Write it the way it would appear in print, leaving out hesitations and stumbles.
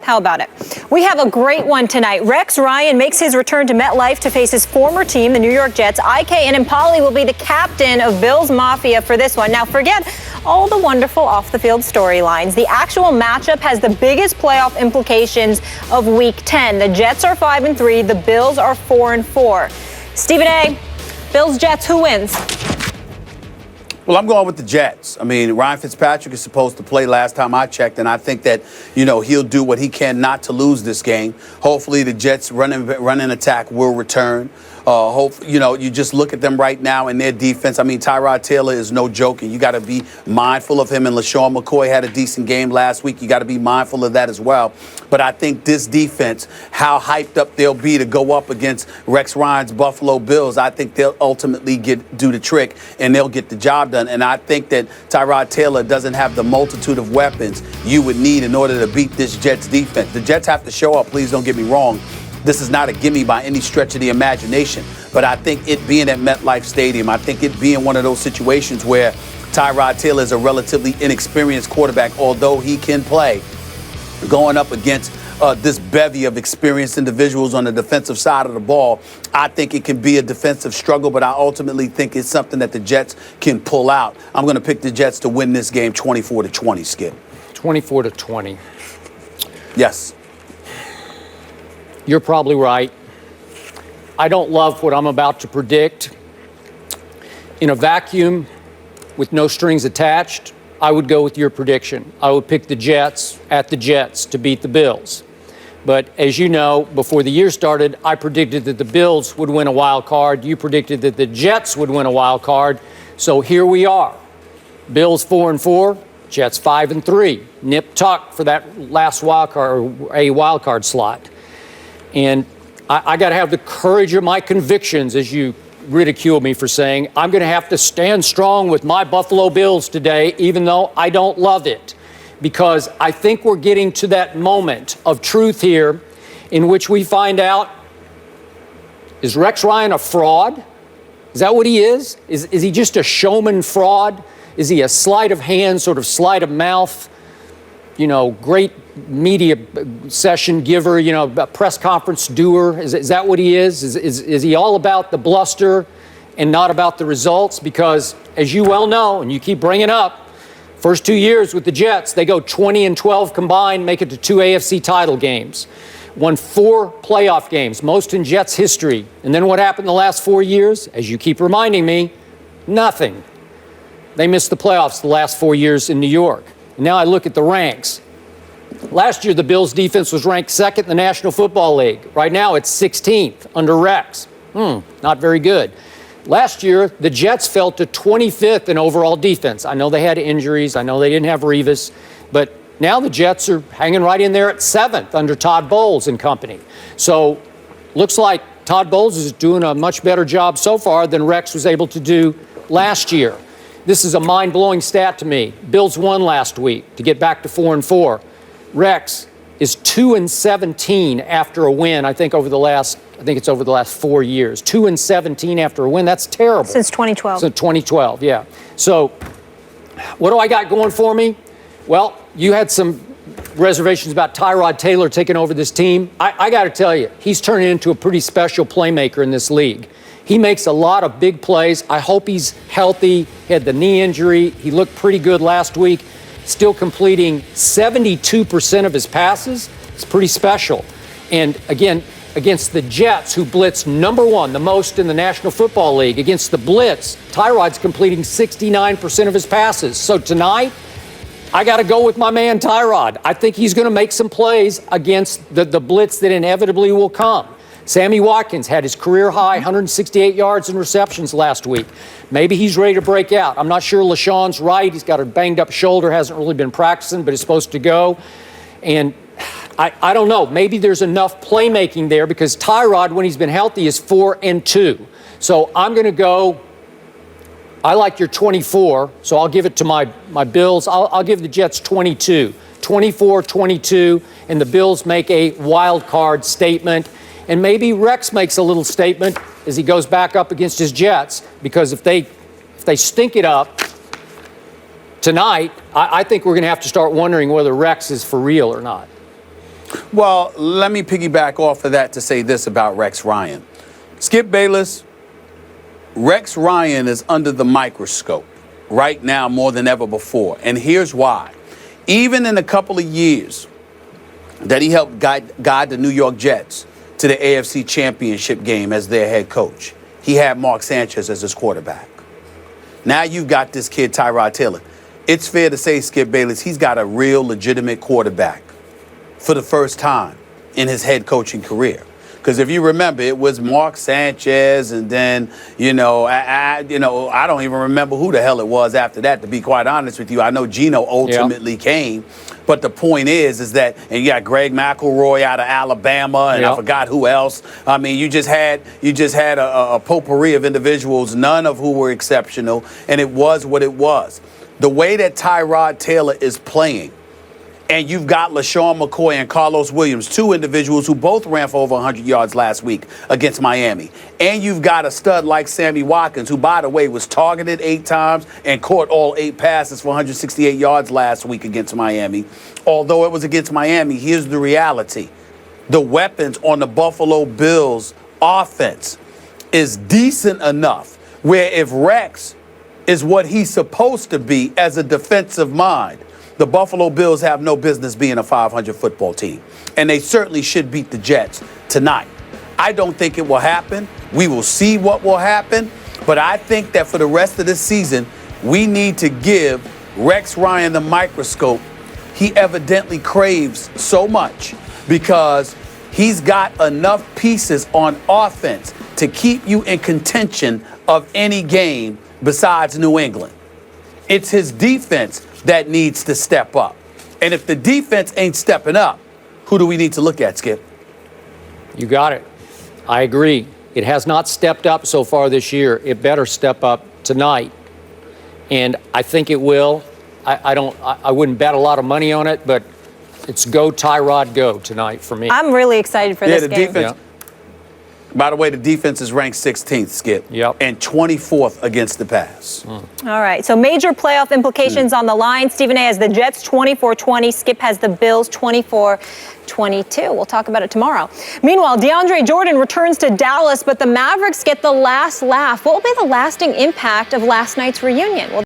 How about it? We have a great one tonight. Rex Ryan makes his return to MetLife to face his former team, the New York Jets. IK and Impali will be the captain of Bills Mafia for this one. Now, forget all the wonderful off-the-field storylines. The actual matchup has the biggest playoff implications of Week 10. The Jets are 5-3. The Bills are 4-4. Stephen A., Bills-Jets, who wins? Well, I'm going with the Jets. I mean, Ryan Fitzpatrick is supposed to play last time I checked, and I think that, he'll do what he can not to lose this game. Hopefully the Jets' running attack will return. You just look at them right now in their defense. I mean, Tyrod Taylor is no joke, and you got to be mindful of him. And LaShawn McCoy had a decent game last week. You got to be mindful of that as well. But I think this defense, how hyped up they'll be to go up against Rex Ryan's Buffalo Bills, I think they'll ultimately do the trick, and they'll get the job done. And I think that Tyrod Taylor doesn't have the multitude of weapons you would need in order to beat this Jets defense. The Jets have to show up, please don't get me wrong. This is not a gimme by any stretch of the imagination. But I think it being at MetLife Stadium, I think it being one of those situations where Tyrod Taylor is a relatively inexperienced quarterback, although he can play, going up against this bevy of experienced individuals on the defensive side of the ball, I think it can be a defensive struggle, but I ultimately think it's something that the Jets can pull out. I'm going to pick the Jets to win this game 24-20, Skip. 24-20. Yes. You're probably right. I don't love what I'm about to predict. In a vacuum with no strings attached, I would go with your prediction. I would pick the Jets at the Jets to beat the Bills. But as you know, before the year started, I predicted that the Bills would win a wild card. You predicted that the Jets would win a wild card. So here we are. Bills 4-4, Jets 5-3. Nip tuck for that last wild card, or a wild card slot. And I got to have the courage of my convictions, as you ridicule me for saying. I'm going to have to stand strong with my Buffalo Bills today, even though I don't love it, because I think we're getting to that moment of truth here in which we find out, is Rex Ryan a fraud? Is that what he is? Is he just a showman fraud? Is he a sleight of hand, sort of sleight of mouth, great media session giver, a press conference doer? Is that what he is? Is he all about the bluster and not about the results? Because as you well know, and you keep bringing up, first 2 years with the Jets, they go 20-12 combined, make it to 2 AFC title games, won 4 playoff games, most in Jets history. And then what happened the last 4 years? As you keep reminding me, nothing. They missed the playoffs the last 4 years in New York. And now I look at the ranks. Last year, the Bills' defense was ranked second in the National Football League. Right now, it's 16th under Rex. Not very good. Last year, the Jets fell to 25th in overall defense. I know they had injuries. I know they didn't have Revis. But now the Jets are hanging right in there at 7th under Todd Bowles and company. So looks like Todd Bowles is doing a much better job so far than Rex was able to do last year. This is a mind-blowing stat to me. Bills won last week to get back to 4-4. Rex is 2-17 after a win. I think it's over the last 4 years. 2-17 after a win. That's terrible. Since 2012. Since 2012, yeah. So what do I got going for me? Well, you had some reservations about Tyrod Taylor taking over this team. I got to tell you, he's turning into a pretty special playmaker in this league. He makes a lot of big plays. I hope he's healthy. He had the knee injury. He looked pretty good last week. Still completing 72% of his passes. It's pretty special. And again, against the Jets, who blitz number 1, the most in the National Football League, against the blitz, Tyrod's completing 69% of his passes. So tonight, I got to go with my man Tyrod. I think he's going to make some plays against the blitz that inevitably will come. Sammy Watkins had his career high 168 yards and receptions last week. Maybe he's ready to break out. I'm not sure LaShawn's right. He's got a banged up shoulder, hasn't really been practicing, but is supposed to go. And I don't know. Maybe there's enough playmaking there because Tyrod, when he's been healthy, is 4-2. So I'm going to go. I like your 24, so I'll give it to my Bills. I'll give the Jets 22. 24-22, and the Bills make a wild card statement. And maybe Rex makes a little statement as he goes back up against his Jets, because if they stink it up tonight, I think we're going to have to start wondering whether Rex is for real or not. Well, let me piggyback off of that to say this about Rex Ryan. Skip Bayless, Rex Ryan is under the microscope right now more than ever before. And here's why. Even in a couple of years that he helped guide the New York Jets to the AFC Championship game as their head coach, he had Mark Sanchez as his quarterback. Now you've got this kid, Tyrod Taylor. It's fair to say, Skip Bayless, he's got a real legitimate quarterback for the first time in his head coaching career. Because if you remember, it was Mark Sanchez, and then, I don't even remember who the hell it was after that, to be quite honest with you. I know Geno ultimately came. But the point is that, and you got Greg McElroy out of Alabama, and I forgot who else. I mean, you just had a potpourri of individuals, none of who were exceptional, and it was what it was. The way that Tyrod Taylor is playing, and you've got LaShawn McCoy and Carlos Williams, two individuals who both ran for over 100 yards last week against Miami. And you've got a stud like Sammy Watkins, who, by the way, was targeted 8 times and caught all 8 passes for 168 yards last week against Miami. Although it was against Miami, here's the reality. The weapons on the Buffalo Bills offense is decent enough where if Rex is what he's supposed to be as a defensive mind, the Buffalo Bills have no business being a 500 football team. And they certainly should beat the Jets tonight. I don't think it will happen. We will see what will happen. But I think that for the rest of this season, we need to give Rex Ryan the microscope he evidently craves so much, because he's got enough pieces on offense to keep you in contention of any game besides New England. It's his defense that needs to step up. And if the defense ain't stepping up, who do we need to look at, Skip? You got it. I agree. It has not stepped up so far this year. It better step up tonight. And I think it will. I wouldn't bet a lot of money on it, but it's go Tyrod go tonight for me. I'm really excited for this the game. Defense. By the way, the defense is ranked 16th, Skip. And 24th against the pass. All right, so major playoff implications on the line. Stephen A. has the Jets 24-20. Skip has the Bills 24-22. We'll talk about it tomorrow. Meanwhile, DeAndre Jordan returns to Dallas, but the Mavericks get the last laugh. What will be the lasting impact of last night's reunion? Well,